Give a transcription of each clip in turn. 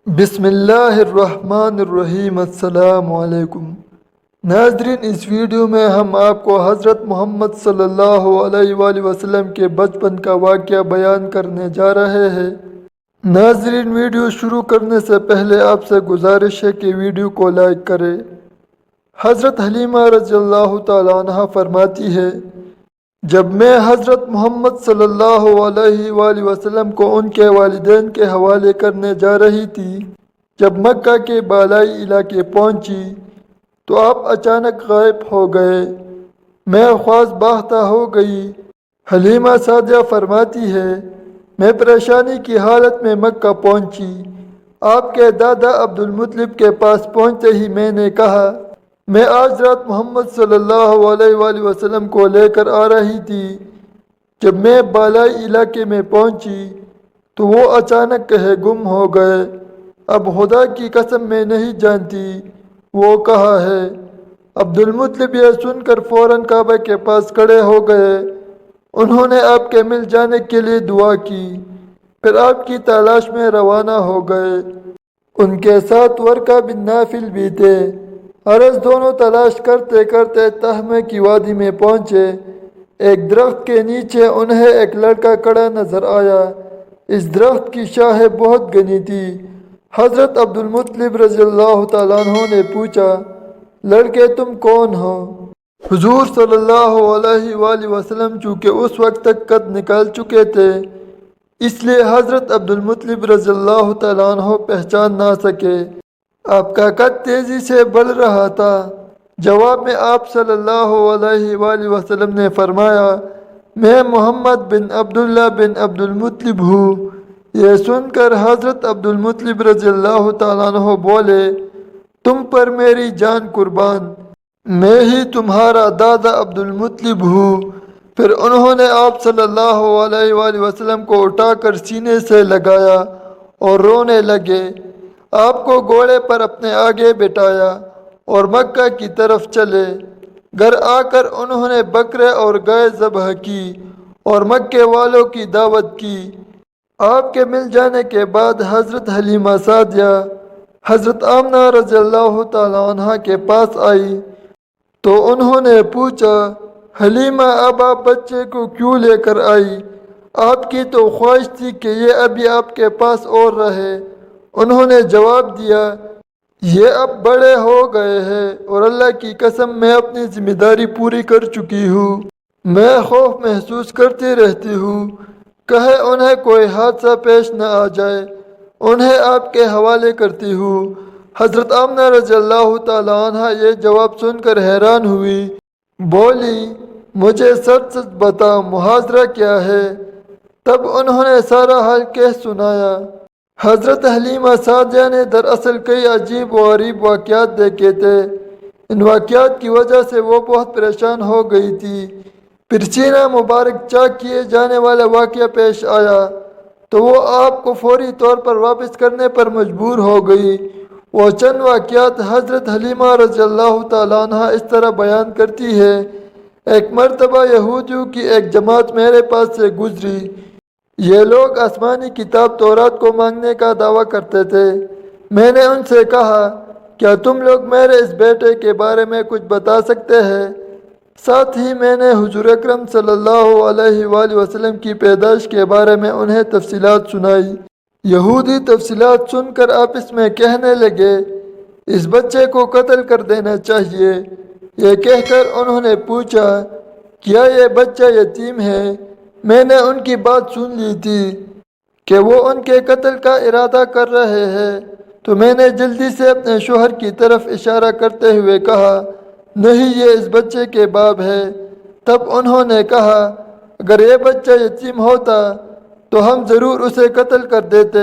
بسم اللہ الرحمن الرحیم۔ السلام علیکم ناظرین، اس ویڈیو میں ہم آپ کو حضرت محمد صلی اللہ علیہ وآلہ وسلم کے بچپن کا واقعہ بیان کرنے جا رہے ہیں۔ ناظرین، ویڈیو شروع کرنے سے پہلے آپ سے گزارش ہے کہ ویڈیو کو لائک کریں۔ حضرت حلیمہ رضی اللہ تعالیٰ عنہ فرماتی ہے، جب میں حضرت محمد صلی اللہ علیہ وآلہ وسلم کو ان کے والدین کے حوالے کرنے جا رہی تھی، جب مکہ کے بالائی علاقے پہنچی تو آپ اچانک غائب ہو گئے۔ میں خواص باختہ ہو گئی۔ حلیمہ سعدیہ فرماتی ہے، میں پریشانی کی حالت میں مکہ پہنچی۔ آپ کے دادا عبدالمطلب کے پاس پہنچتے ہی میں نے کہا، میں آج رات محمد صلی اللہ علیہ وآلہ وسلم کو لے کر آ رہی تھی۔ جب میں بالائی علاقے میں پہنچی تو وہ اچانک کہیں گم ہو گئے۔ اب خدا کی قسم میں نہیں جانتی وہ کہاں ہے۔ عبدالمطلب یہ سن کر فوراً کعبہ کے پاس کھڑے ہو گئے۔ انہوں نے آپ کے مل جانے کے لیے دعا کی، پھر آپ کی تلاش میں روانہ ہو گئے۔ ان کے ساتھ ورقہ بن نافل بھی تھے۔ عرض دونوں تلاش کرتے کرتے تہمہ کی وادی میں پہنچے۔ ایک درخت کے نیچے انہیں ایک لڑکا کھڑا نظر آیا۔ اس درخت کی شاخیں بہت گھنی تھی۔ حضرت عبدالمطلب رضی اللہ تعالیٰ عنہ نے پوچھا، لڑکے تم کون ہو؟ حضور صلی اللہ علیہ وآلہ وسلم چونکہ اس وقت تک قد نکال چکے تھے، اس لیے حضرت عبدالمطلب رضی اللہ تعالیٰ عنہ پہچان نہ سکے۔ آپ کا قد تیزی سے بڑھ رہا تھا۔ جواب میں آپ صلی اللہ علیہ وآلہ وسلم نے فرمایا، میں محمد بن عبداللہ بن عبدالمطلب ہوں۔ یہ سن کر حضرت عبدالمطلب رضی اللہ تعالیٰ عنہ بولے، تم پر میری جان قربان، میں ہی تمہارا دادا عبدالمطلب ہوں۔ پھر انہوں نے آپ صلی اللہ علیہ وآلہ وسلم کو اٹھا کر سینے سے لگایا اور رونے لگے۔ آپ کو گھوڑے پر اپنے آگے بٹھایا اور مکہ کی طرف چلے۔ گھر آ کر انہوں نے بکرے اور گائے ذبح کی اور مکے والوں کی دعوت کی۔ آپ کے مل جانے کے بعد حضرت حلیمہ سعدیہ حضرت آمنہ رضی اللہ تعالیٰ عنہ کے پاس آئی تو انہوں نے پوچھا، حلیمہ اب آپ بچے کو کیوں لے کر آئی؟ آپ کی تو خواہش تھی کہ یہ ابھی آپ کے پاس اور رہے۔ انہوں نے جواب دیا، یہ اب بڑے ہو گئے ہیں اور اللہ کی قسم میں اپنی ذمہ داری پوری کر چکی ہوں۔ میں خوف محسوس کرتی رہتی ہوں، کہیں انہیں کوئی حادثہ پیش نہ آ جائے۔ انہیں آپ کے حوالے کرتی ہوں۔ حضرت آمنہ رضی اللہ تعالیٰ عنہ یہ جواب سن کر حیران ہوئی۔ بولی، مجھے سچ سچ بتا، محاذرہ کیا ہے؟ تب انہوں نے سارا حال کہہ سنایا۔ حضرت حلیمہ سعدیہ نے دراصل کئی عجیب و غریب واقعات دیکھے تھے۔ ان واقعات کی وجہ سے وہ بہت پریشان ہو گئی تھی۔ پھر سینہ مبارک چاک کیے جانے والا واقعہ پیش آیا تو وہ آپ کو فوری طور پر واپس کرنے پر مجبور ہو گئی۔ وہ چند واقعات حضرت حلیمہ رضی اللہ تعالیٰ عنہ اس طرح بیان کرتی ہے، ایک مرتبہ یہودیوں کی ایک جماعت میرے پاس سے گزری۔ یہ لوگ آسمانی کتاب تورات کو مانگنے کا دعویٰ کرتے تھے۔ میں نے ان سے کہا، کیا تم لوگ میرے اس بیٹے کے بارے میں کچھ بتا سکتے ہیں؟ ساتھ ہی میں نے حضور اکرم صلی اللہ علیہ وآلہ وسلم کی پیدائش کے بارے میں انہیں تفصیلات سنائی۔ یہودی تفصیلات سن کر آپس میں کہنے لگے، اس بچے کو قتل کر دینا چاہیے۔ یہ کہہ کر انہوں نے پوچھا، کیا یہ بچہ یتیم ہے؟ میں نے ان کی بات سن لی تھی کہ وہ ان کے قتل کا ارادہ کر رہے ہیں، تو میں نے جلدی سے اپنے شوہر کی طرف اشارہ کرتے ہوئے کہا، نہیں، یہ اس بچے کے باپ ہے۔ تب انہوں نے کہا، اگر یہ بچہ یتیم ہوتا تو ہم ضرور اسے قتل کر دیتے۔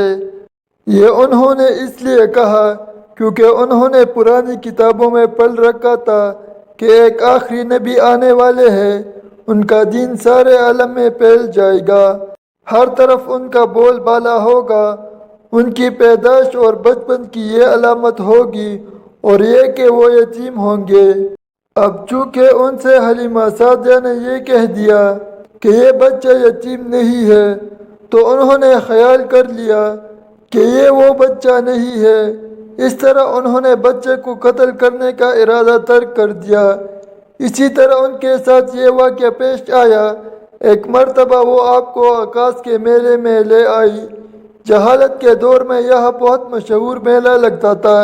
یہ انہوں نے اس لیے کہا کیونکہ انہوں نے پرانی کتابوں میں پڑھ رکھا تھا کہ ایک آخری نبی آنے والے ہیں، ان کا دین سارے عالم میں پھیل جائے گا، ہر طرف ان کا بول بالا ہوگا، ان کی پیدائش اور بچپن کی یہ علامت ہوگی اور یہ کہ وہ یتیم ہوں گے۔ اب چونکہ ان سے حلیمہ سعدیہ نے یہ کہہ دیا کہ یہ بچہ یتیم نہیں ہے، تو انہوں نے خیال کر لیا کہ یہ وہ بچہ نہیں ہے۔ اس طرح انہوں نے بچے کو قتل کرنے کا ارادہ ترک کر دیا۔ اسی طرح ان کے ساتھ یہ واقعہ پیش آیا۔ ایک مرتبہ وہ آپ کو عکاس کے میلے میں لے آئی۔ جہالت کے دور میں یہاں بہت مشہور میلہ لگتا تھا۔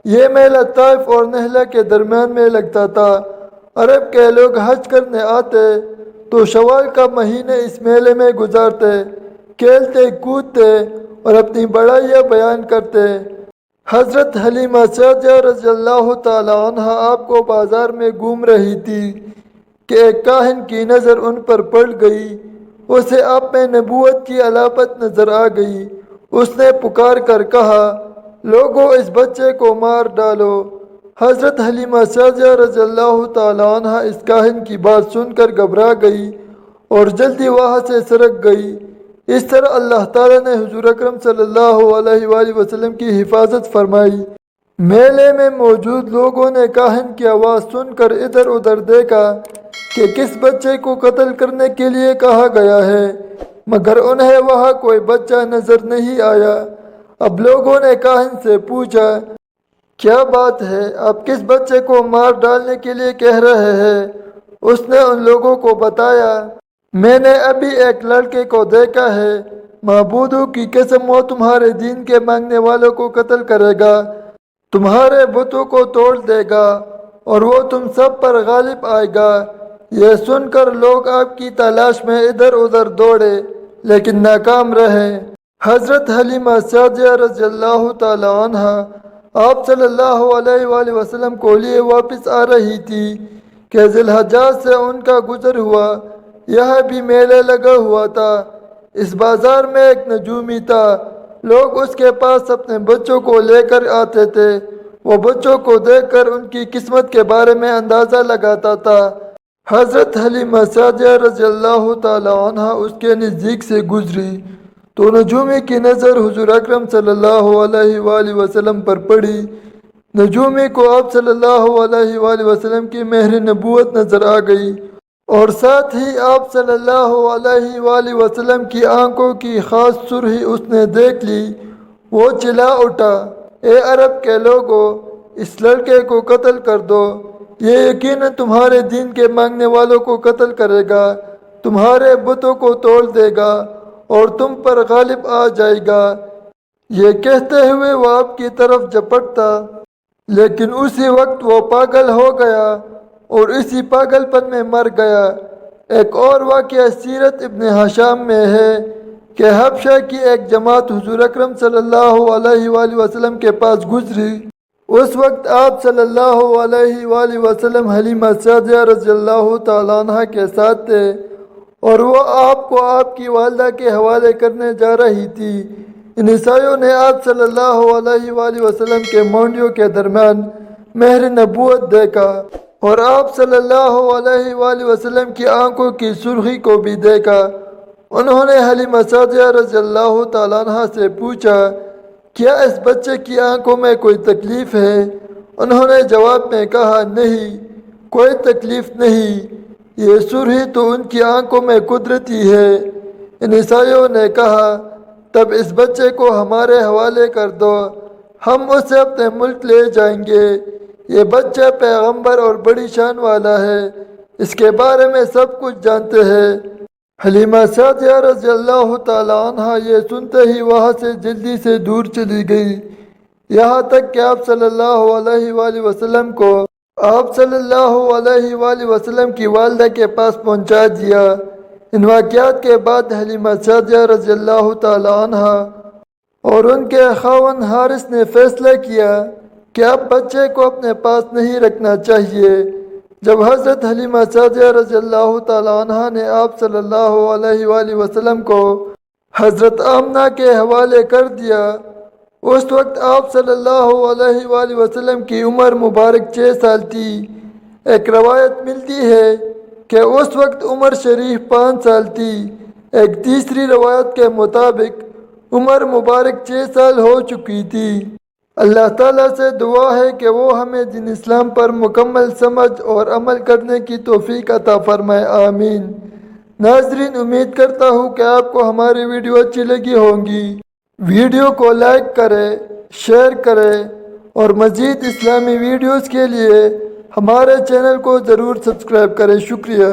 یہ میلہ طائف اور نہلا کے درمیان میں لگتا تھا۔ عرب کے لوگ حج کرنے آتے تو شوال کا مہینے اس میلے میں گزارتے، کھیلتے کودتے اور اپنی بڑائیاں بیان کرتے۔ حضرت حلیمہ سعدیہ رضی اللہ تعالی عنہ آپ کو بازار میں گھوم رہی تھی کہ ایک کاہن کی نظر ان پر پڑ گئی۔ اسے آپ میں نبوت کی علامت نظر آ گئی۔ اس نے پکار کر کہا، لوگوں اس بچے کو مار ڈالو۔ حضرت حلیمہ سعدیہ رضی اللہ تعالی عنہ اس کاہن کی بات سن کر گھبرا گئی اور جلدی وہاں سے سرک گئی۔ اس طرح اللہ تعالیٰ نے حضور اکرم صلی اللہ علیہ وآلہ وسلم کی حفاظت فرمائی۔ میلے میں موجود لوگوں نے کاہن کی آواز سن کر ادھر ادھر دیکھا کہ کس بچے کو قتل کرنے کے لیے کہا گیا ہے، مگر انہیں وہاں کوئی بچہ نظر نہیں آیا۔ اب لوگوں نے کاہن سے پوچھا، کیا بات ہے، آپ کس بچے کو مار ڈالنے کے لیے کہہ رہے ہیں؟ اس نے ان لوگوں کو بتایا، میں نے ابھی ایک لڑکے کو دیکھا ہے، معبودوں کی قسم وہ تمہارے دین کے مانگنے والوں کو قتل کرے گا، تمہارے بتوں کو توڑ دے گا اور وہ تم سب پر غالب آئے گا۔ یہ سن کر لوگ آپ کی تلاش میں ادھر ادھر دوڑے لیکن ناکام رہے۔ حضرت حلیمہ سعدیہ رضی اللہ تعالی عنہ آپ صلی اللہ علیہ وآلہ وسلم کو لیے واپس آ رہی تھی کہ ذی الحجہ سے ان کا گزر ہوا۔ یہاں بھی میلہ لگا ہوا تھا۔ اس بازار میں ایک نجومی تھا۔ لوگ اس کے پاس اپنے بچوں کو لے کر آتے تھے۔ وہ بچوں کو دیکھ کر ان کی قسمت کے بارے میں اندازہ لگاتا تھا۔ حضرت حلیمہ سعدیہ رضی اللہ تعالی عنہ اس کے نزدیک سے گزری تو نجومی کی نظر حضور اکرم صلی اللہ علیہ وآلہ وسلم پر پڑی۔ نجومی کو آپ صلی اللہ علیہ وآلہ وسلم کی مہر نبوت نظر آ گئی اور ساتھ ہی آپ صلی اللہ علیہ وآلہ وسلم کی آنکھوں کی خاص سرخی اس نے دیکھ لی۔ وہ چلا اٹھا، اے عرب کے لوگوں، اس لڑکے کو قتل کر دو، یہ یقیناً تمہارے دین کے مانگنے والوں کو قتل کرے گا، تمہارے بتوں کو توڑ دے گا اور تم پر غالب آ جائے گا۔ یہ کہتے ہوئے وہ آپ کی طرف جھپٹتا، لیکن اسی وقت وہ پاگل ہو گیا اور اسی پاگل پن میں مر گیا۔ ایک اور واقعہ سیرت ابن ہشام میں ہے کہ حبشہ کی ایک جماعت حضور اکرم صلی اللہ علیہ وآلہ وسلم کے پاس گزری۔ اس وقت آپ صلی اللہ علیہ وآلہ وسلم حلیمہ سعدیہ رضی اللہ تعالیٰ عنہ کے ساتھ تھے اور وہ آپ کو آپ کی والدہ کے حوالے کرنے جا رہی تھی۔ ان عیسائیوں نے آپ صلی اللہ علیہ وآلہ وسلم کے مونڈیوں کے درمیان مہر نبوت دیکھا اور آپ صلی اللہ علیہ وآلہ وسلم کی آنکھوں کی سرخی کو بھی دیکھا۔ انہوں نے حلیمہ سعدیہ رضی اللہ تعالیٰ عنہ سے پوچھا، کیا اس بچے کی آنکھوں میں کوئی تکلیف ہے؟ انہوں نے جواب میں کہا، نہیں، کوئی تکلیف نہیں، یہ سرخی تو ان کی آنکھوں میں قدرتی ہے۔ ان عیسائیوں نے کہا، تب اس بچے کو ہمارے حوالے کر دو، ہم اسے اپنے ملک لے جائیں گے۔ یہ بچہ پیغمبر اور بڑی شان والا ہے، اس کے بارے میں سب کچھ جانتے ہیں۔ حلیمہ سعدیہ رضی اللہ تعالی عنہ یہ سنتے ہی وہاں سے جلدی سے دور چلی گئی، یہاں تک کہ آپ صلی اللہ علیہ وآلہ وسلم کو آپ صلی اللہ علیہ وآلہ وسلم کی والدہ کے پاس پہنچا دیا۔ ان واقعات کے بعد حلیمہ سعدیہ رضی اللہ تعالی عنہ اور ان کے خاوند حارث نے فیصلہ کیا کہ اب بچے کو اپنے پاس نہیں رکھنا چاہیے۔ جب حضرت حلیمہ سعدیہ رضی اللہ تعالی عنہ نے آپ صلی اللہ علیہ وآلہ وسلم کو حضرت آمنہ کے حوالے کر دیا، اس وقت آپ صلی اللہ علیہ وآلہ وسلم کی عمر مبارک 6 سال تھی۔ ایک روایت ملتی ہے کہ اس وقت عمر شریف 5 سال تھی۔ ایک تیسری روایت کے مطابق عمر مبارک 6 سال ہو چکی تھی۔ اللہ تعالیٰ سے دعا ہے کہ وہ ہمیں دین اسلام پر مکمل سمجھ اور عمل کرنے کی توفیق عطا فرمائے، آمین۔ ناظرین، امید کرتا ہوں کہ آپ کو ہماری ویڈیو اچھی لگی ہوں گی۔ ویڈیو کو لائک کریں، شیئر کریں اور مزید اسلامی ویڈیوز کے لیے ہمارے چینل کو ضرور سبسکرائب کریں۔ شکریہ۔